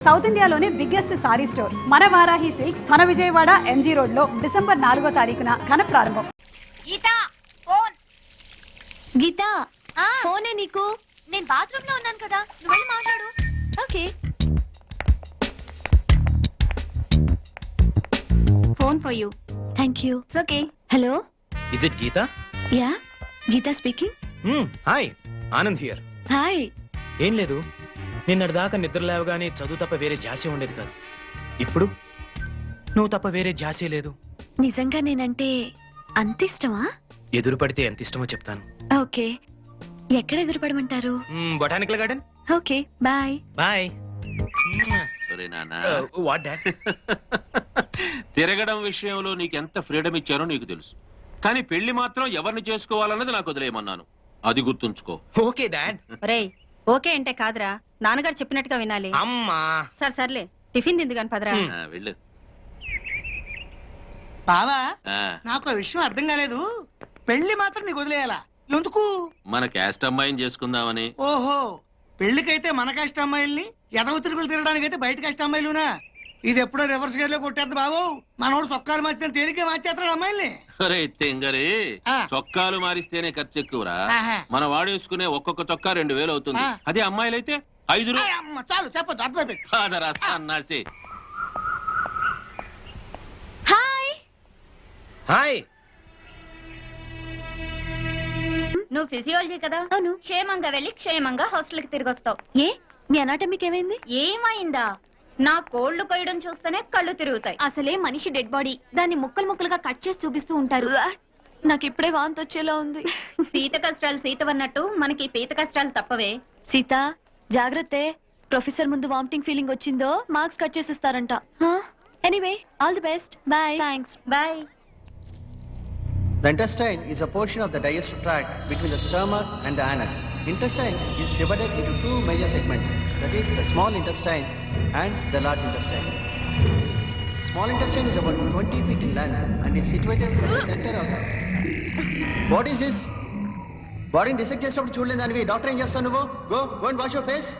South ఇండియాలోనే biggest sorry store మన Varahi silks మన విజయవాడ ఎంజీ రోడ్ లో డిసెంబర్ 4వ తారీఖున ఘన ప్రారంభం. గీతా ఫోన్. గీతా ఫోనే నీకు. నేను బాత్రూమ్ లో ఉన్నాను కదా, నువ్వు వెళ్ళి మాట్లాడు. Okay. Phone for you. Thank you. Okay. Hello, is it Geeta? Yeah, Geeta speaking. Hi, Anand here. Hi. ఏం లేదు, నిన్నటిదాకా నిద్ర లేవగానే చదువు తప్ప వేరే ధ్యాసే ఉండేది కాదు. ఇప్పుడు నువ్వు తప్ప వేరే ధ్యాసే లేదు. నిజంగా నేనంటే అంత ఇష్టమా? ఎదురు పడితే ఎంత ఇష్టమో చెప్తాను. ఓకే, ఎక్కడ ఎదురుపడమంటారు? Botanical garden. Okay, bye. Bye. What dad? తిరగడం విషయంలో నీకెంత ఫ్రీడమ్ ఇచ్చారో నీకు తెలుసు, కానీ పెళ్లి మాత్రం ఎవరిని చేసుకోవాలన్నది నాకు వదిలేయమన్నాను. అది గుర్తుంచుకో. Okay dad. రేయ్, ఓకే అంటే కాదురా, నాన్నగారు చెప్పినట్టుగా వినాలి. అమ్మా సర్లే, టిఫిన్ తింది కాని పదరా. వెళ్ళు. బావా, నాకు విషయం అర్థం కాలేదు. పెళ్లి మాత్రం నీకు వదిలేయాలా? ఎందుకు? మన క్యాస్ట్ అమ్మాయిని చేసుకుందామని. ఓహో, పెళ్లికైతే మన కష్ట అమ్మాయిల్ని, ఎదవ తిరుగులు తిరగడానికైతే బయట కష్ట అమ్మాయిలునా? ఇది ఎప్పుడో రివర్స్ గేర్ లో కొట్టేద్దు బాబు. మనోడు చొక్కాలు మార్చిన తేలికే మార్చేస్తాడు అమ్మాయిల్ని. అరే తెంగరి, చొక్కాలు మారిస్తేనే ఖర్చు ఎక్కువరా. మన వాడేసుకునే ఒక్కొక్క చొక్కా 2000 అవుతుంది. అదే అమ్మాయిలైతే 5 అమ్మ, చాలు చెప్పొద్దు, అర్థమైపోయింది. హాయ్. హాయ్. నువ్వు ఫిజియాలజీ కదా? అవును. క్షేమంగా వెళ్ళి క్షేమంగా హాస్టల్ కి తిరిగి వస్తావు. ఏ, మీ అనాటమీకి ఏమైంది? ఏమైందా? నా కోళ్లు కొయ్యడం చూస్తేనే కళ్ళు తిరుగుతాయి. అసలే మనిషి డెడ్ బాడీ, దాన్ని ముక్కలు ముక్కలుగా కట్ చేసి చూపిస్తూ ఉంటారు. నాకు ఇప్పుడే వాంతి వచ్చేలా ఉంది. సీత కష్టాలు సీతవన్నట్టు మనకి పీత కష్టాలు తప్పవే. సీత జాగ్రత్త, ప్రొఫెసర్ ముందు వామిటింగ్ ఫీలింగ్ వచ్చిందో మార్క్స్ కట్ చేసిస్తారంట. Anyway, all the best. Bye. Thanks, bye. The intestine is a portion of the digestive tract between the stomach and the anus. Intestine is divided into two major segments, that is the small intestine and the large intestine. Small intestine is about 20 feet in length and is situated in the center of the... What is this? Body dissect చేసినప్పుడు చూడలేదు దానివి. Doctor ఏం చేస్తావు నువ్వు? Go and wash your face.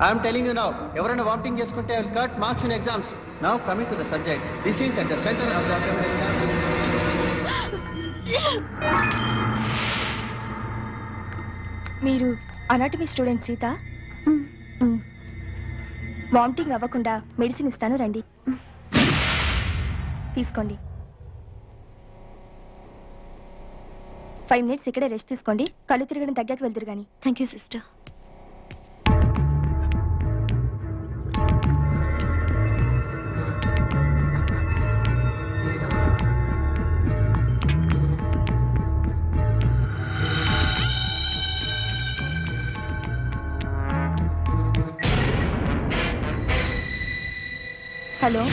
I am telling you now, ఎవరైనా vomiting చేసుకుంటే I will cut marks in exams. Now coming to the subject, this is at the center of the abdominal cavity. మీరు anatomy student Sita? Vomiting అవ్వకుండా medicine ఇస్తాను, రండి. తీసుకోండి. 5 minutes ఇక్కడే rest తీసుకోండి. కళ్ళు తిరగడం తగ్గాక వెళ్తురు కానీ. Thank you sister. Hello,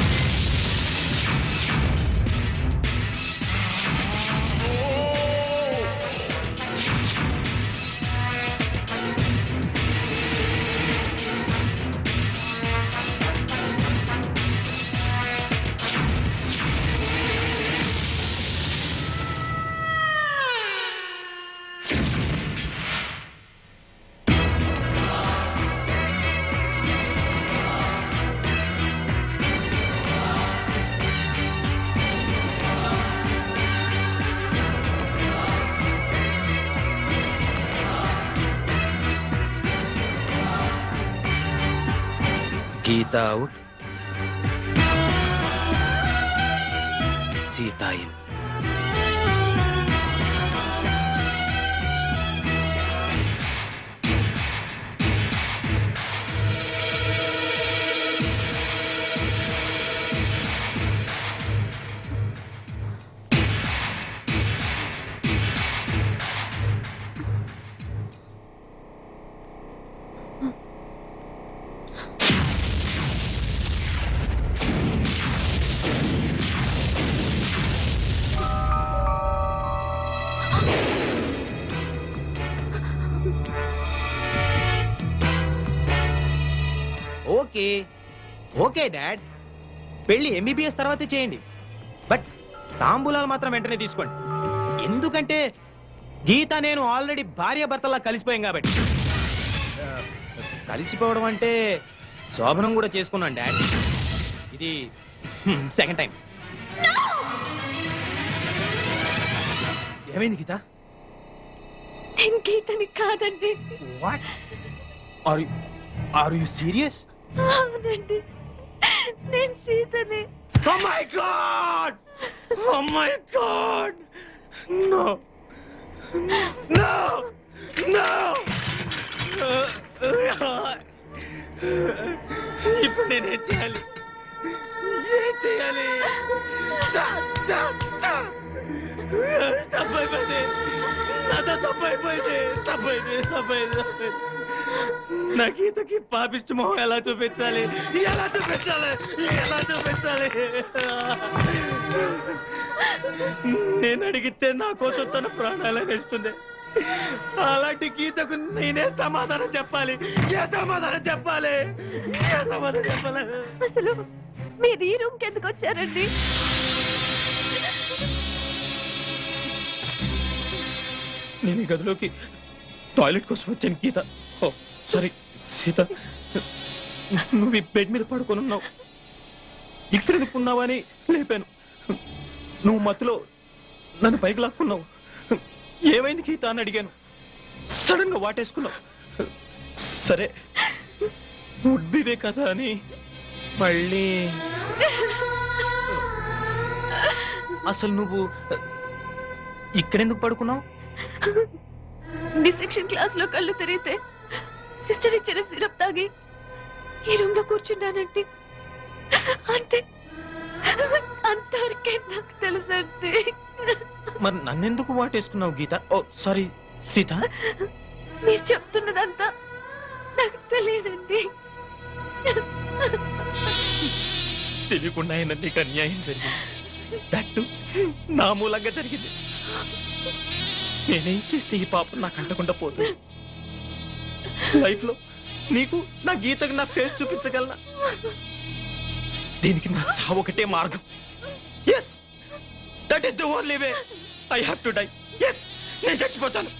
Geeta out, Seeta in. Okay okay dad, పెళ్లి ఎంబీబీఎస్ తర్వాతే చేయండి, బట్ తాంబూలాలు మాత్రం వెంటనే తీసుకోండి. ఎందుకంటే గీత నేను ఆల్రెడీ భార్య భర్తలా కలిసిపోయాం కాబట్టి. కలిసిపోవడం అంటే శోభనం కూడా చేసుకున్నాను డాడ్. ఇది సెకండ్ టైం. ఏమైంది గీత? నేను గీతని కాదండి. What are you serious? అవునండి, నేను సీతని. Oh my God! Oh my God! No! No! No! ఇప్పుడు నేనేం చేయాలి? ఏం చేయాలి? తప్పైపోయింది. నాతో తప్పైపోయింది. నా గీతకి పాపిష్టి మొహం ఎలా చూపించాలి? నేను అడిగితే నా కోసం తన ప్రాణాలు ఇస్తుంది. అలాంటి గీతకు నేనే సమాధానం చెప్పాలి? ఏ సమాధానం చెప్పాలి? అసలు మీరు ఈ రూమ్కి ఎందుకు వచ్చారండి? నేను ఈ గదిలోకి టాయిలెట్ కోసం వచ్చాను గీత. ఓ సారీ సీత, నువ్వు ఈ బెడ్ మీద పడుకొని ఉన్నావు. ఇక్కడ ఎందుకున్నావా అని లేపాను. నువ్వు మత్తులో నన్ను పైకి లాక్కున్నావు. ఏమైంది గీత అని అడిగాను. సడన్ గా వాటేసుకున్నావు. సరే ఉడ్బివే కదా అని మళ్ళీ. అసలు నువ్వు ఇక్కడెందుకు పడుకున్నావు? డిసెక్షన్ క్లాస్ లో కళ్ళు తిరిగితే సిస్టర్ ఇచ్చిన సిరప్ తాగి ఈ రూమ్ లో కూర్చున్నానండి. అంతే, అంతవరకే నాకు తెలుసండి. మరి నన్నెందుకు వాటేసుకున్నావు గీత? ఓ సారీ సీత. మీరు చెప్తున్నదంతా నాకు తెలియదండి. తెలియకుండా అయినా నీకు అన్యాయం జరిగింది. దట్టు నా మూలంగా జరిగింది. నేనేం చేస్తే ఈ పాపం నాకు అంటకుండా పోతుంది? లైఫ్ లో నీకు నా గీతకు నా ఫేస్ చూపించగలనా? దీనికి నా చావు ఒకటే మార్గం. Yes, that is the only way. I have to die. Yes, నేను చచ్చిపోతాను.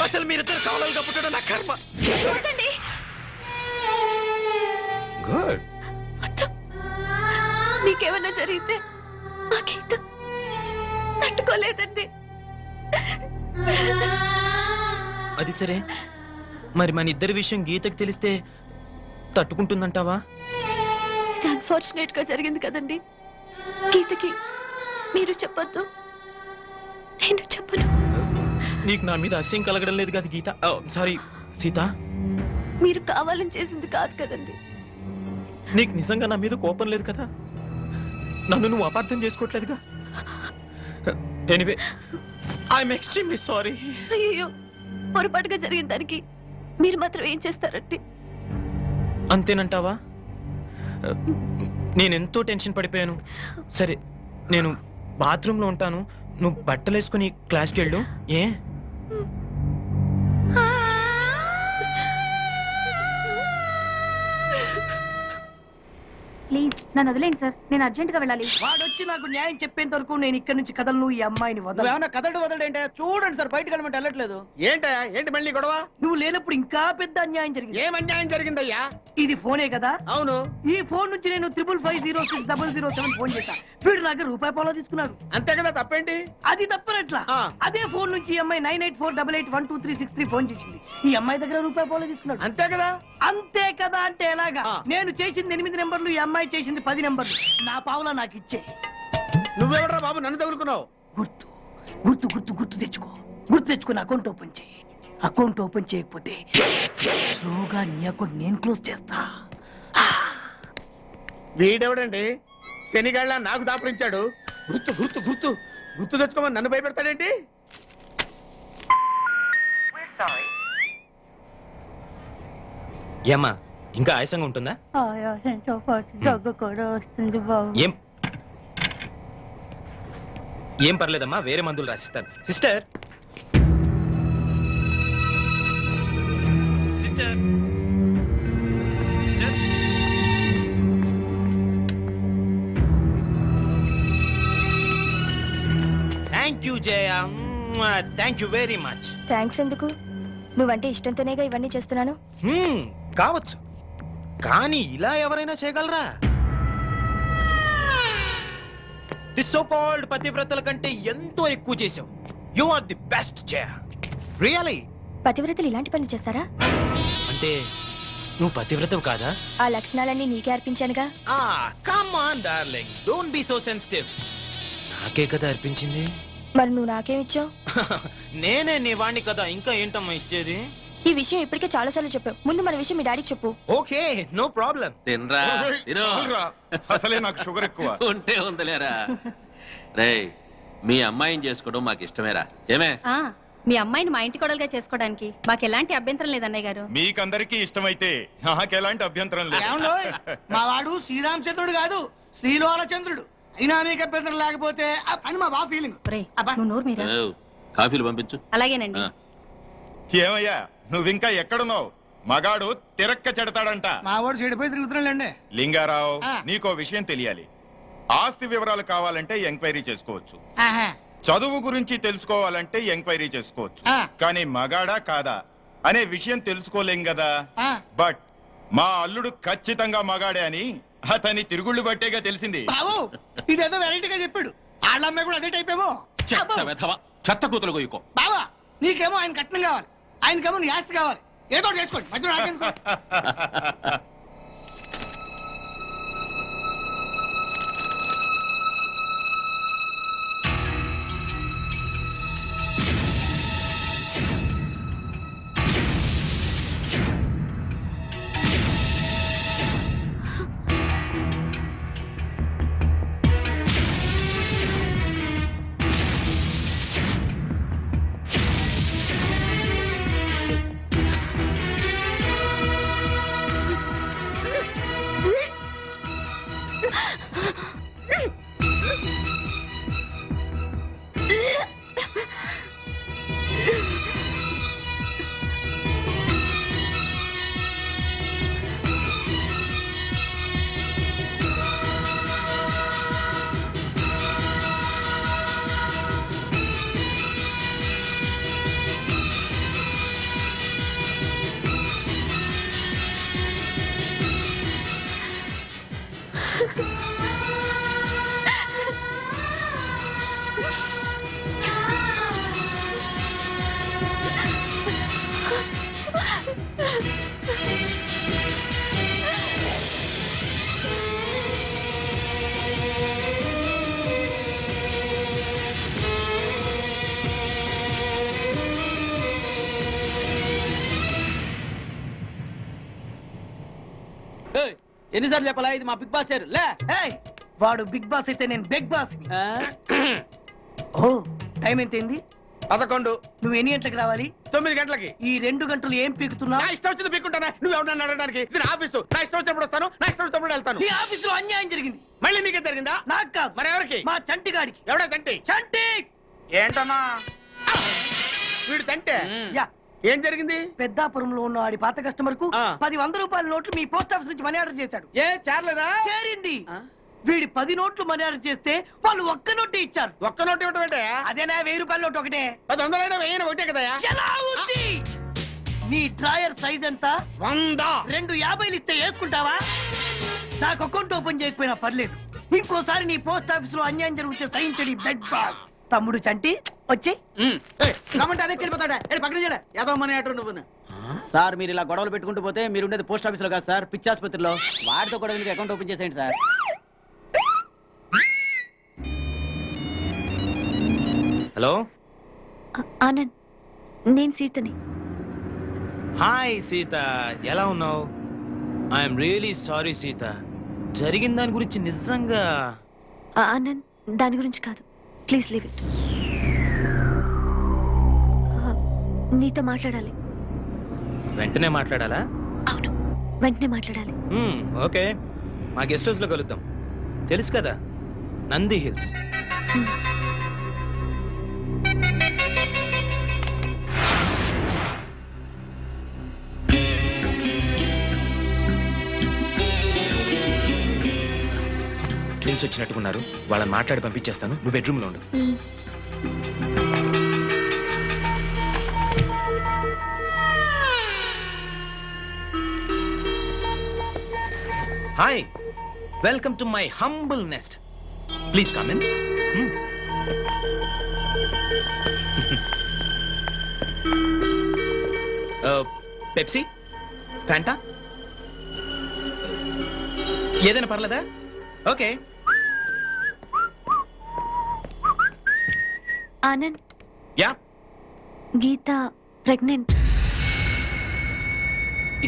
అసలు మీరిద్దరు కావాలని పుట్టడం నా కర్మ. గుడ్. నీకేమన్నా జరిగితే ఆ గీత తట్టుకోలేదండి. అది సరే, మరి మన ఇద్దరి విషయం గీతకు తెలిస్తే తట్టుకుంటుందంటావా? ఇది అన్ఫార్చునేట్ గా జరిగింది కదండి. గీతకి మీరు చెప్పొద్దు, నేను చెప్పను. నీకు నా మీద అసహ్యం కలగడం లేదు కదా గీత? సారీ సీత. మీరు కావాలని చేసింది కాదు కదండి. నీకు నిజంగా నా మీద కోపం లేదు కదా? నన్ను నువ్వు అపార్థం చేసుకోవట్లేదుగా? Anyway, I'm extremely sorry. అయ్యో, పొరపాటుగా జరిగిన దానికి మీరు మాత్రం ఏం చేస్తారండి? అంతేనంటావా? నేనెంతో టెన్షన్ పడిపోయాను. సరే, నేను బాత్రూంలో ఉంటాను. నువ్వు బట్టలు వేసుకుని క్లాస్కి వెళ్ళు. ఏ? ప్లీజ్ నన్ను వదిలేండి సార్, నేను అర్జెంట్ గా వెళ్ళాలి. వాడొచ్చి నాకు న్యాయం చెప్పేంత వరకు నేను ఇక్కడి నుంచి కదలను. ఈ అమ్మాయిని వదలు. ఏమన్నా కదలంటే చూడండి సార్, బయటకు వెళ్ళమంటే వెళ్ళట్లేదు. ఏంటి మళ్ళీ గొడవ? నువ్వు లేనప్పుడు ఇంకా పెద్ద అన్యాయం జరిగింది. ఏం అన్యాయం జరిగిందయ్యా? ఇది ఫోనే కదా? అవును. ఈ ఫోన్ నుంచి నేను 555060007 ఫోన్ చేశా. వీడు నాకు రూపాయి పాలో తీసుకున్నాడు. అంతే కదా, తప్పేంటి? అది తప్పనట్లా. అదే ఫోన్ నుంచి ఈ అమ్మాయి 9848812363 ఫోన్ చేసింది. ఈ అమ్మాయి దగ్గర రూపాయి పాలో తీసుకున్నాడు. అంతే కదా. అంతే కదా అంటే ఎలాగా? నేను చేసింది 8 నెంబర్లు, ఈ అమ్మాయి చేసింది 10 నెంబర్లు. నా పావులా నాకు ఇచ్చే. నువ్వెవడరా బాబు నన్ను తగులుకున్నావు? గుర్తు గుర్తు గుర్తు గుర్తు తెచ్చుకో. గుర్తు తెచ్చుకుని అకౌంట్ ఓపెన్ చేయి. అకౌంట్ ఓపెన్ చేయకపోతే స్లోగా నీ అకౌంట్ నేను క్లోజ్ చేస్తా. వీడెవడండి శనిగాళ్ళ నాకు దాపరించాడు? గుర్తు గుర్తు గుర్తు గుర్తు తెచ్చుకోమని నన్ను భయపెడతాడేంటి? ఏమ్మా, ఇంకా ఆయాసంగా ఉంటుందా? ఆయాసంతో పాటు దగ్గు కూడా వస్తుంది బాబు. ఏం పర్లేదమ్మా, వేరే మందులు రాసిస్తాను. Sister sister thank you Jaya, thank you very much. Thanks ఎందుకు? నువ్వంటే ఇష్టంతోనేగా ఇవన్నీ చేస్తున్నాను. కావచ్చు, కానీ ఇలా ఎవరైనా చేయగలరా? ది సో కాల్డ్ పతివ్రతల కంటే ఎంతో ఎక్కువ చేశావు. You are the best Jaya. Really. పతివ్రతలు ఇలాంటి పనులు చేస్తారా? అంటే నువ్వు పతివ్రతవు కాదా? ఆ లక్షణాలన్నీ నీకే అర్పించానుగా. Come on darling, don't be so sensitive. నాకే కదా అర్పించింది. మరి నువ్వు నాకేమిచ్చావు? నేనే నీ వాణ్ణి కదా, ఇంకా ఏంటమ్మా ఇచ్చేది? ఈ విషయం ఇప్పటికే చాలా సార్లు చెప్పావు. ముందు మన విషయం మీ డాడీకి చెప్పు. Okay, no problem. తినరా తిను. అసలే నాకు షుగర్ ఎక్కువ. ఉంటే ఉందలేరా. రేయ్, మీ అమ్మాయిని చేసుకోవడం మాకు ఇష్టమేరా. ఏమే? మీ అమ్మాయిని మా ఇంటి కోడలుగా చేసుకోవడానికి మాకు ఎలాంటి అభ్యంతరం లేదన్నయ్య గారు. మీకందరికీ ఇష్టమైతే నాకు ఎలాంటి అభ్యంతరం లేదు. ఏమండోయ్, మా వాడు శ్రీరామచంద్రుడు కాదు, శ్రీలోలచంద్రుడు. అయినా మీకు అభ్యంతరం లేకపోతే అని మా బాబు ఫీలింగ్. నువ్వు నోరు మీరా. ఏవ్, కాఫీలు పంపించు. అలాగేనండి. ఆ. ఏమయ్యా నువ్వింకా ఎక్కడున్నావు? మగాడు తిరక్క చెడతాడంట. మా వాడు చెడిపోయి తిరుగుతున్నాడండి. లింగారావు, ఆ. నీకో విషయం తెలియాలి. ఆస్తి వివరాలు కావాలంటే ఎంక్వైరీ చేసుకోవచ్చు, ఆహా. చదువు గురించి తెలుసుకోవాలంటే ఎంక్వైరీ చేసుకోవచ్చు. ఆ. కానీ మగాడా కాదా అనే విషయం తెలుసుకోలేం కదా. ఆ. బట్ మా అల్లుడు ఖచ్చితంగా మగాడే అని అతని తిరుగుళ్ళు బట్టేగా తెలిసింది. బాబు ఇదేదో వెరైటీగా చెప్పాడు. వాళ్ళ అమ్మాయి కూడా అదే టైప్ ఏమో. చెత్త వెధవ, చెత్త కూతురు గొయ్యుకో. బాబా నీకేమో ఆయన కట్నం కావాలి, ఆయనకేమో నీ ఆస్తి కావాలి. ఏదో ఒకటి చేసుకోండి, మధ్యలో నాకెందుకు? ఎన్నిసార్లు చెప్పాలా, ఇది మా బిగ్ బాస్ సార్. లే, వాడు బిగ్ బాస్ అయితే నేను బిగ్ బాస్. ఓ టైం ఎంతైంది? 11. నువ్వు ఎన్ని గంటలకు రావాలి? 9 గంటలకి. ఈ 2 గంటలు ఏం పీకుతున్నా? నా ఇష్టం వచ్చింది పీక్కుంటానా? నువ్వు ఎవరన్నా అడగడానికి? ఇది నా ఆఫీసు. నా ఇష్టం వచ్చినప్పుడు వస్తాను, నా ఇష్టం వచ్చినప్పుడు వెళ్తాను. ఈ ఆఫీసులో అన్యాయం జరిగింది. మళ్ళీ మీకే జరిగిందా? నాకు కాదు, మరి ఎవరికి? మా చంటి గాడికి. ఎవడా తంటి? చంటి ఏంటన్నా వీడు తంటే? యా. ఏం జరిగింది? పెద్దాపురంలో ఉన్న వాడి పాత కస్టమర్ కు 10 రూపాయల నోట్లు మీ పోస్ట్ ఆఫీస్ నుంచి మనీ ఆర్డర్ చేశాడు. ఏ చేరలేదా? చేరింది. వీడి 10 నోట్లు మనీ ఆర్డర్ చేస్తే వాళ్ళు ఒక్క నోటే ఇచ్చారు. ఒక్క నోటు ఇవ్వటం అంటే? అదేనా 1000 రూపాయల నోటు ఒకటే. 1000 1000 ఒకటే కదా? ఎలా ఉంది? నీ డ్రాయర్ సైజ్ ఎంత? 100. 2 50లు ఇస్తే వేసుకుంటావా? నాకు అకౌంట్ ఓపెన్ చేయకపోయినా పర్లేదు. ఇంకోసారి నీ పోస్ట్ ఆఫీస్ లో అన్యాయం జరిగితే సహించడి బెడ్ బాస్. తమ్ముడు చంటి వచ్చి రమ్మంటే అదే వెళ్ళిపోతాడా? పక్కన చేయలే ఏదో మనీ ఆర్డర్ నువ్వు. సార్ మీరు ఇలా గొడవలు పెట్టుకుంటూ పోతే మీరు ఉండేది పోస్ట్ ఆఫీస్ లో కాదు సార్, పిచ్చి ఆసుపత్రిలో. వాటితో కూడా మీకు అకౌంట్ ఓపెన్ చేసేయండి సార్. హలో ఆనంద్, నేను సీతని. హాయ్ సీత, ఎలా ఉన్నావు? ఐఎమ్ రియలీ సారీ సీత, జరిగిన దాని గురించి నిజంగా. ఆనంద్, దాని గురించి కాదు, ప్లీజ్ లీవ్ ఇట్. నీతో మాట్లాడాలి. వెంటనే మాట్లాడాలా? అవును, వెంటనే మాట్లాడాలి. ఓకే, మా గెస్ట్ హౌస్ లో కలుద్దాం. తెలుసు కదా, నంది హిల్స్. ట్విన్స్ వచ్చినట్టుకున్నారు, వాళ్ళని మాట్లాడి పంపించేస్తాను. నువ్వు బెడ్రూమ్ లో ఉండు. Hi, welcome to my humble nest. Please come in. Pepsi, Fanta, ఏదైనా పర్లేదా? Okay. Anand, yeah, Geeta pregnant.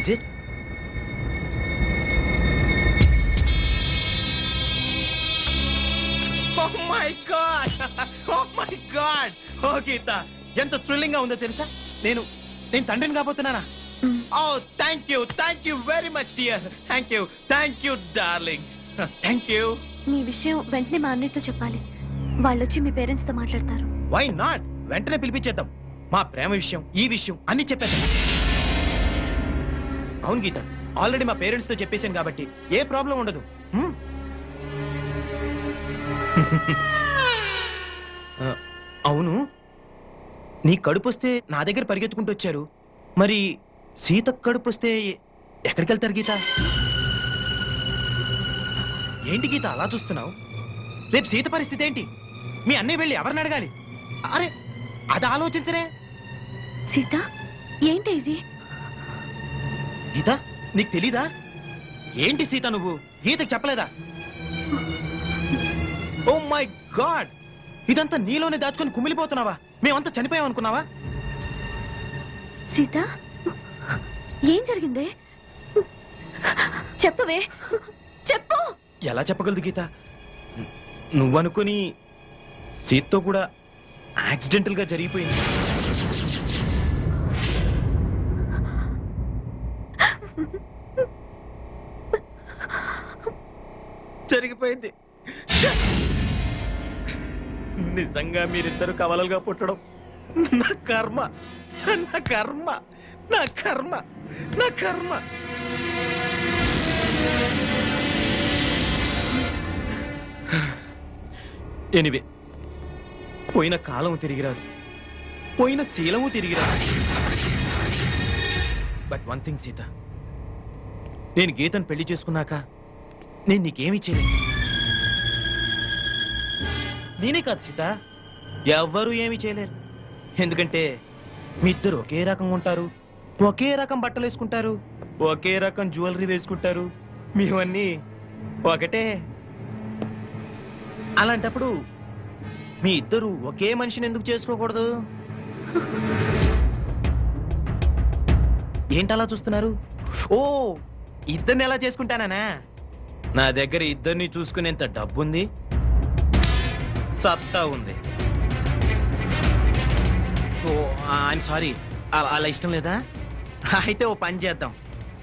Is it? Oh my God! Oh my God! Oh Geeta, ఎంత థ్రిల్లింగ్ గా ఉందో తెలుసా? నేను తండ్రిని కాబోతున్నానా? Oh thank you very much dear. Thank you darling. Thank you. మీ విషయం వెంటనే మా అన్నయ్యతో చెప్పాలి. వాళ్ళు వచ్చి మీ పేరెంట్స్ తో మాట్లాడతారు. Why not? వెంటనే పిలిపించేద్దాం. మా ప్రేమ విషయం, ఈ విషయం అన్ని చెప్పేద్దాం. అవును గీత, ఆల్రెడీ మా పేరెంట్స్ తో చెప్పేశాను కాబట్టి ఏ ప్రాబ్లం ఉండదు. అవును, నీ కడుపు వస్తే నా దగ్గర పరిగెత్తుకుంటూ వచ్చారు. మరి సీత కడుపు వస్తే ఎక్కడికి వెళ్తారు గీత? ఏంటి గీత అలా చూస్తున్నావు? రేపు సీత పరిస్థితి ఏంటి? మీ అన్నయ్య వెళ్ళి ఎవరిని అడగాలి? అరే, అది ఆలోచించరే. సీత, ఏంటి ఇది? గీత, నీకు తెలీదా? ఏంటి సీత, నువ్వు గీతకు చెప్పలేదా? ఓ మై గాడ్, ఇదంతా నీలోనే దాచుకొని కుమిలిపోతున్నావా? మేమంతా చనిపోయాం అనుకున్నావా? సీత, ఏం జరిగింది? చెప్పవే, చెప్పు. ఎలా చెప్పగలదు గీత? నువ్వనుకుని సీతతో కూడా యాక్సిడెంటల్ గా జరిగిపోయింది. జరిగిపోయింది. నిజంగా మీరిద్దరు కవలలుగా పుట్టడం నా కర్మ, నా కర్మ, నా కర్మ, నా కర్మ. ఎనివే, పోయిన కాలం తిరిగిరాదు, పోయిన శీలము తిరిగిరాదు. బట్ వన్ థింగ్ సీత, నేను గీతను పెళ్లి చేసుకున్నాక నేను నీకేమి చేయలేదు. నేనే కాదు సీత, ఎవ్వరూ ఏమీ చేయలేరు. ఎందుకంటే మీ ఇద్దరు ఒకే రకంగా ఉంటారు, ఒకే రకం బట్టలు వేసుకుంటారు, ఒకే రకం జ్యువెలరీ వేసుకుంటారు. మీవన్నీ ఒకటే. అలాంటప్పుడు మీ ఇద్దరు ఒకే మనిషిని ఎందుకు చేసుకోకూడదు? ఏంటలా చూస్తున్నారు? ఓ, ఇద్దరిని ఎలా చేసుకుంటానా? నా దగ్గర ఇద్దరిని చూసుకునేంత డబ్బుంది, సత్తా ఉంది. ఓ, ఐఎమ్ సారీ, అలా ఇష్టం లేదా? అయితే ఓ పని చేద్దాం,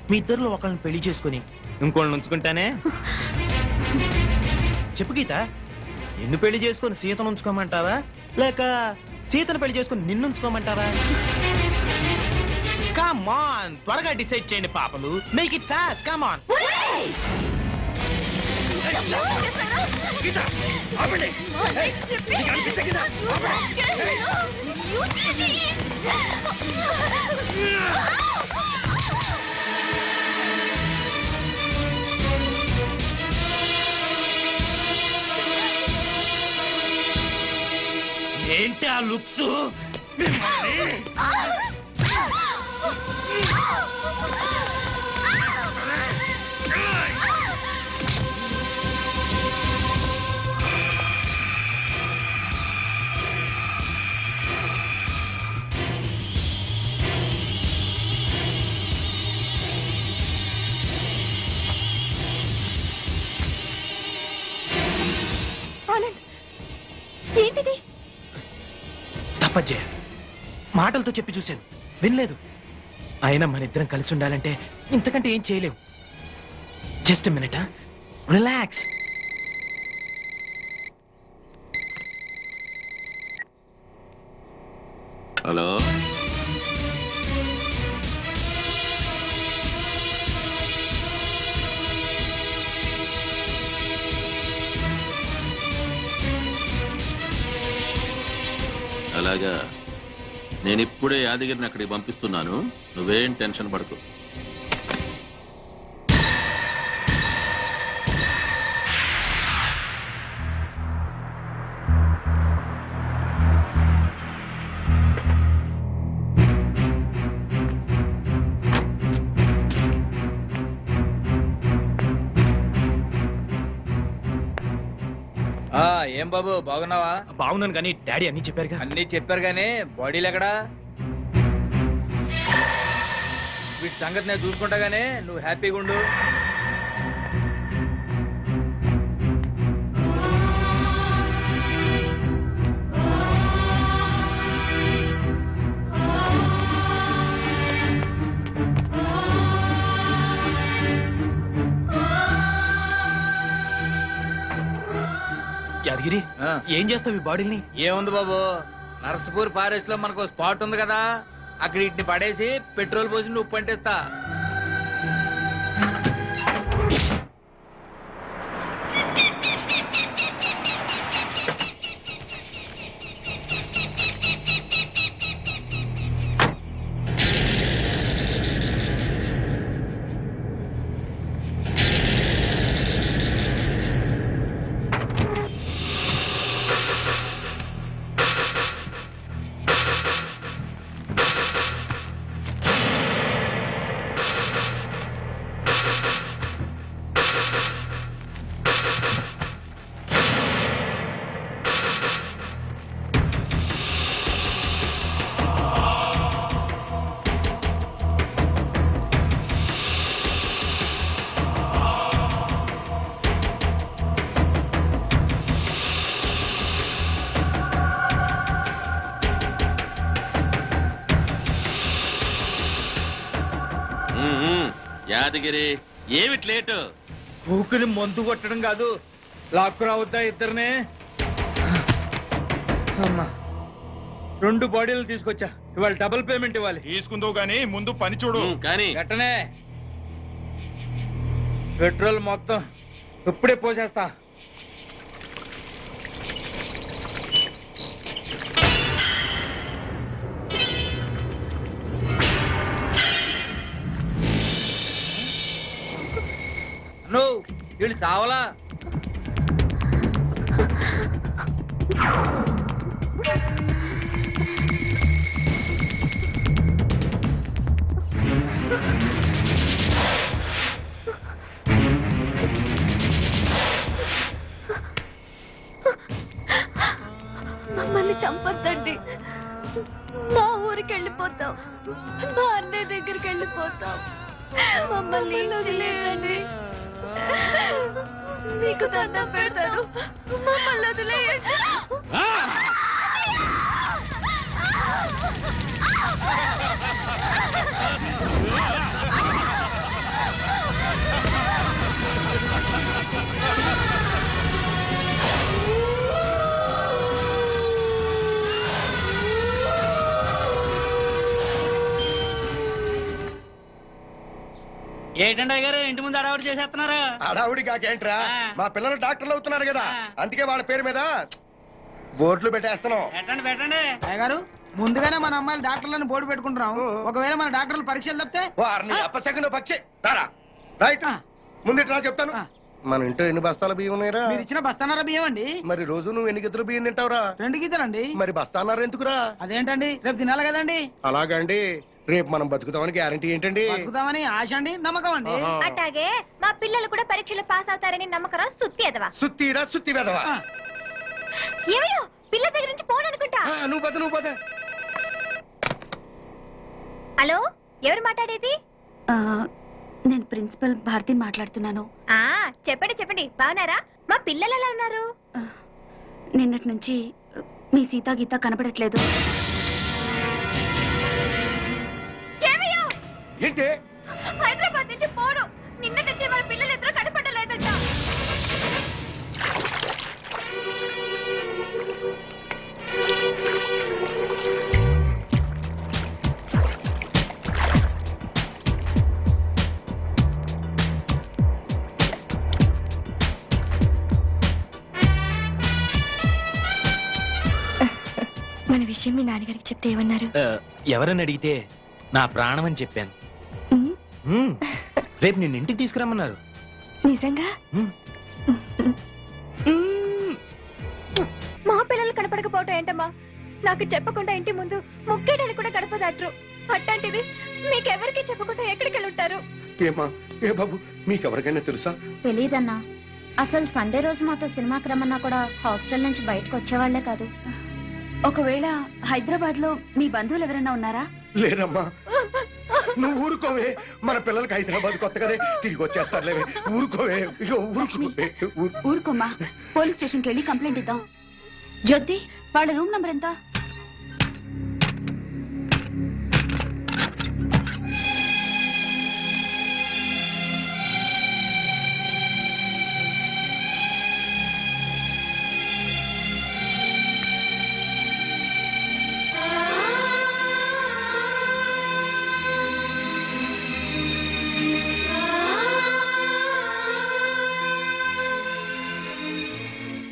మీ ఇద్దరిలో ఒకళ్ళని పెళ్లి చేసుకుని ఇంకోళ్ళని ఉంచుకుంటానే. చెప్పు గీత, నిన్ను పెళ్లి చేసుకుని సీతను ఉంచుకోమంటావా, లేక సీతను పెళ్లి చేసుకుని నిన్ను ఉంచుకోమంటావా? కమ్ ఆన్, త్వరగా డిసైడ్ చేయండి పాపలు. Make it fast, come on. ఏంటి ఆ లుక్స్? ఏంటిది? తప్పజ్జే, మాటలతో చెప్పి చూశాను, వినలేదు. అయినా మన ఇద్దరం కలిసి ఉండాలంటే ఇంతకంటే ఏం చేయలేవు. Just minute, relax. హలో, అలాగా, నేను ఇప్పుడే యాదగిరిని అక్కడికి పంపిస్తున్నాను. నువ్వేం టెన్షన్ పడకు. ఏం బాబు బాగున్నావా? బాగున్నాను కానీ డాడీ అన్ని చెప్పారుగా. అన్ని చెప్పారు గానీ బాడీలు ఎక్కడా? వీటి సంగతి నేను చూసుకుంటా గానీ నువ్వు హ్యాపీగా ఉండు. యాదగిరి ఏం చేస్తావు ఈ బాడీని? ఏముంది బాబు, నర్సపూర్ ఫారెస్ట్ లో మనకు స్పాట్ ఉంది కదా, అక్కడ వీటిని పడేసి పెట్రోల్ పోసి నువ్వు పంటిస్తా. యాదగిరి ఏమిటి లేటు? ఊపిరి మందు కొట్టడం కాదు, లాక్కు రావద్దా ఇద్దరిని? అమ్మా 2 బాడీలు తీసుకొచ్చా, ఇవాళ డబుల్ పేమెంట్ ఇవ్వాలి. తీసుకుందో గానీ ముందు పని చూడు. కానీ వెంటనే పెట్రోల్ మొత్తం ఇప్పుడే పోసేస్తా. నువ్వు వీళ్ళు చావలా? మమ్మల్ని చంపొద్దండి, మా ఊరికి వెళ్ళిపోతాం, మా అన్నయ్య దగ్గరికి వెళ్ళిపోతాం, మమ్మల్ని వదిలేయండి, మీకు దండం పెడతాను, మమ్మల్ని వదిలేయండి. ఏంటండి గారు ఇంటి ముందు అడావుడి చేసేస్తున్నారా? అడావుడి కాకేంట్రా, మా పిల్లలు డాక్టర్లు అవుతున్నారు కదా, అందుకే వాళ్ళ పేరు మీద బోర్డులు పెట్టేస్తున్నాం. పెట్టండి పెట్టండి గారు, ముందుగానే మన అమ్మాయిలు డాక్టర్లను బోర్డు పెట్టుకుంటున్నాం. ఒకవేళ మన డాక్టర్లు పరీక్షలు తప్పితే అప్పసెకండ్ పక్షి రారా, రైట్ ముందు రా చెప్తాను. మన ఇంట్లో ఎన్ని బస్తాల బియ్యం ఉన్నాయరా? మీరు ఇచ్చిన బస్తాన్నర బియ్యం అండి. మరి రోజు నువ్వు ఎన్ని గిద్దరు బియ్యం తింటావురా? 2 గిద్దలండి. మరి బస్తాన్నర ఎందుకురా? అదేంటండి, రేపు తినాలి కదండి. అలాగండి, రేపు మనం బతుకుతామని గ్యారంటీ ఏంటండి? బతుకుతామని ఆశ అండి, నమ్మకం అండి. అట్లాగే మా పిల్లలు కూడా పరీక్షలు పాస్ అవుతారని నమ్మకరా? సుత్తి ఎదవా? సుత్తిరా సుత్తి వెదవా? ఏమయ్యో, పిల్ల దగ్గర నుంచి ఫోన్ అనుకుంటా. నువ్వు పద. హలో, ఎవరు మాట్లాడేది? నేను ప్రిన్సిపల్ భారతి మాట్లాడుతున్నాను. చెప్పండి చెప్పండి, బాగున్నారా? మా పిల్లలు ఎలా ఉన్నారు? నిన్నటి నుంచి మీ సీతా గీత కనపడట్లేదు. ఏంటి? హైదరాబాద్ నుంచి ఫోను, నిన్న నుంచి వాళ్ళ పిల్లలు ఇద్దరు కనపడలేదంట. మన విషయం మీ నాన్నగారికి చెప్తే ఏమన్నారు? ఎవరని అడిగితే నా ప్రాణం అని చెప్పాను. రేపు నిన్ను ఇంటికి తీసుకురమ్మన్నారు. నిజంగా? మా పిల్లలు కనపడకపోవటం ఏంటమ్మా? నాకు చెప్పకుండా ఇంటి ముందు ముక్కేడని కూడా గడపదాట్రు. అట్లాంటిది మీకెవరికి చెప్పకుండా ఎక్కడికి వెళ్ళుంటారు? ఏమా, ఏ బాబు, మీకెవరికైనా తెలుసా? తెలీదన్నా. అసలు సండే రోజు మాతో సినిమాకి రమ్మన్నా కూడా హాస్టల్ నుంచి బయటకు వచ్చేవాళ్లే కాదు. ఒకవేళ హైదరాబాద్ లో మీ బంధువులు ఎవరైనా ఉన్నారా? లేరమ్మా, నువ్వు ఊరుకోవే. మన పిల్లలకి హైదరాబాద్ కొత్త కదే, తిరిగి వచ్చేస్తారులేవే. ఊరుకోవే, ఇగో ఊరుకోవే. ఊరుకోమ్మా, పోలీస్ స్టేషన్కి వెళ్ళి కంప్లైంట్ ఇద్దాం. జ్యోతి, వాళ్ళ రూమ్ నంబర్ ఎంత?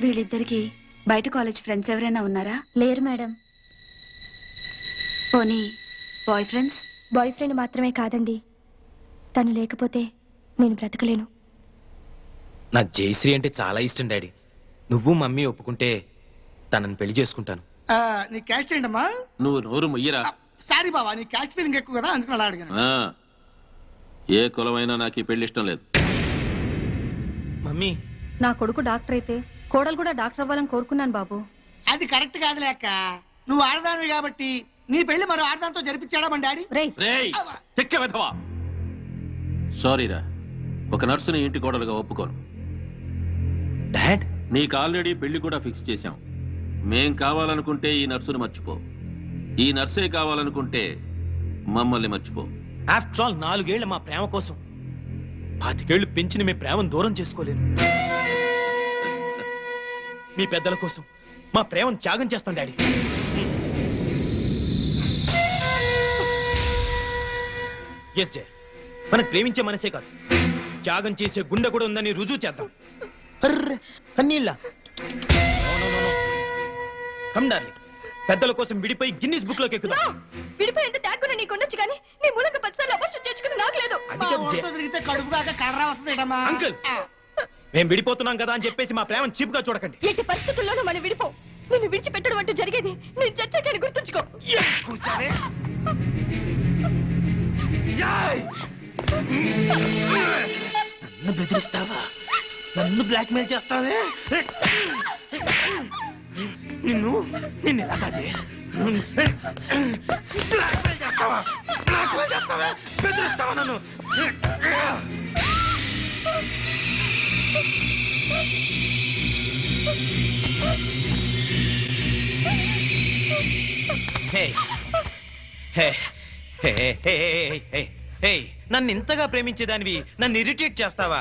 వీళ్ళిద్దరికి బయట కాలేజ్ ఫ్రెండ్స్ ఎవరైనా ఉన్నారా? లేరు మేడం. పోనీ బాయ్ ఫ్రెండ్స్? బాయ్ ఫ్రెండ్ మాత్రమే కాదండి, తను లేకపోతే నేను బ్రతకలేను. నాకు జయశ్రీ అంటే చాలా ఇష్టం డాడీ. నువ్వు మమ్మీ ఒప్పుకుంటే తనని పెళ్లి చేసుకుంటాను. నీ క్యాస్ట్ ఏంటమ్మా? నువ్వు నోరు ముయ్యరా. సారీ బావా, నీ క్యాస్ట్ ఫీలింగ్ ఎక్కువ కదా, అందుకని అలా అడిగాను. ఏ కులమైనా నాకు ఈ పెళ్లి ఇష్టం లేదు. మమ్మీ, నా కొడుకు డాక్టర్ అయితే కోడలు కూడా డాక్టర్ అవ్వాలని కోరుకున్నాను బాబు. అది కరెక్ట్ కాదులే అక్క. నువ్వు ఆడదానివి కాబట్టి నీ పెళ్లి మరో ఆడదాంతో జరిపించాడా మన డాడీ? రేయ్, చెక్క వెధవా. సారీరా, ఒక నర్సుని ఇంటి కోడలుగా ఒప్పుకోను. డాడ్, నీకు ఆల్రెడీ పెళ్లి కూడా ఫిక్స్ చేశాం. మేం కావాలనుకుంటే ఈ నర్సును మర్చిపో, ఈ నర్సే కావాలనుకుంటే మమ్మల్ని మర్చిపో. ఆఫ్టర్ ఆల్ 4 ఏళ్ల మా ప్రేమ కోసం 25 ఏళ్లు పెంచిన మీ ప్రేమను దూరం చేసుకోలేను. మీ పెద్దల కోసం మా ప్రేమను త్యాగం చేస్తాను డాడీ. ఎస్ జయ, మనం ప్రేమించే మనసే కాదు, త్యాగం చేసే గుండె కూడా ఉందని రుజువు చేద్దాం. కన్నీళ్ళ కమ్ డార్లింగ్, పెద్దల కోసం విడిపోయి గిన్నిస్ బుక్ లోకి ఎక్కుదాం. విడిపోయి అంటే దాక్కుని నీకుండొచ్చు కానీ నీ మూలంగా 10 సార్లు అపర్షన్ చేసుకుని నాకు లేదు. అది కాదు జయ. తిరిగితే కడుపు కాక కర్ర వస్తుందేటమ్మా. అంకుల్, మేము విడిపోతున్నాం కదా అని చెప్పేసి మా ప్రేమను చీప్ గా చూడకండి. ఎట్టి పరిస్థితుల్లోనూ మనం విడిపో. నిన్ను విడిచిపెట్టడం అంటూ జరిగేది నేను చచ్చాకని గుర్తుంచుకో. నన్ను బెదిరిస్తావా? నన్ను బ్లాక్ మెయిల్ చేస్తావే? నిన్ను ఎలా కాదే? బ్లాక్ మెయిల్ చేస్తావా? బెదిరిస్తావా నన్ను? నన్ను ఇంతగా ప్రేమించేదానివి నన్ను ఇరిటేట్ చేస్తావా?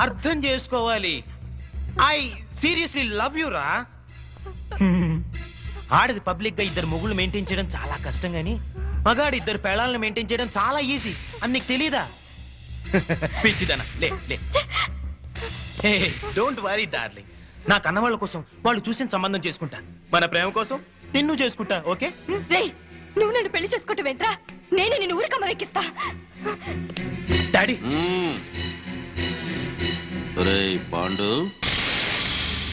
అర్థం చేసుకోవాలి. ఐ సీరియస్లీ లవ్ యూ రా. ఆడది పబ్లిక్ గా 2 మొగుళ్ళు మెయింటైన్ చేయడం చాలా కష్టం గాని మగాడు 2 పెళ్ళాలను మెయింటైన్ చేయడం చాలా ఈజీ అని నీకు తెలీదా? పిచ్చిదనా, లే లే. డోంట్ వరీ డార్లింగ్, నా కన్నవాళ్ళ కోసం వాళ్ళు చూసిన సంబంధం చేసుకుంటా. మన ప్రేమ కోసం నిన్ను చేసుకుంటా. ఓకే? నువ్వు నన్ను పెళ్లి చేసుకోవటం ఏంట్రా? నేను నిన్ను ఊరికమ్మ ఎక్కిస్తా. డాడీ, ఒరేయ్ పాండు,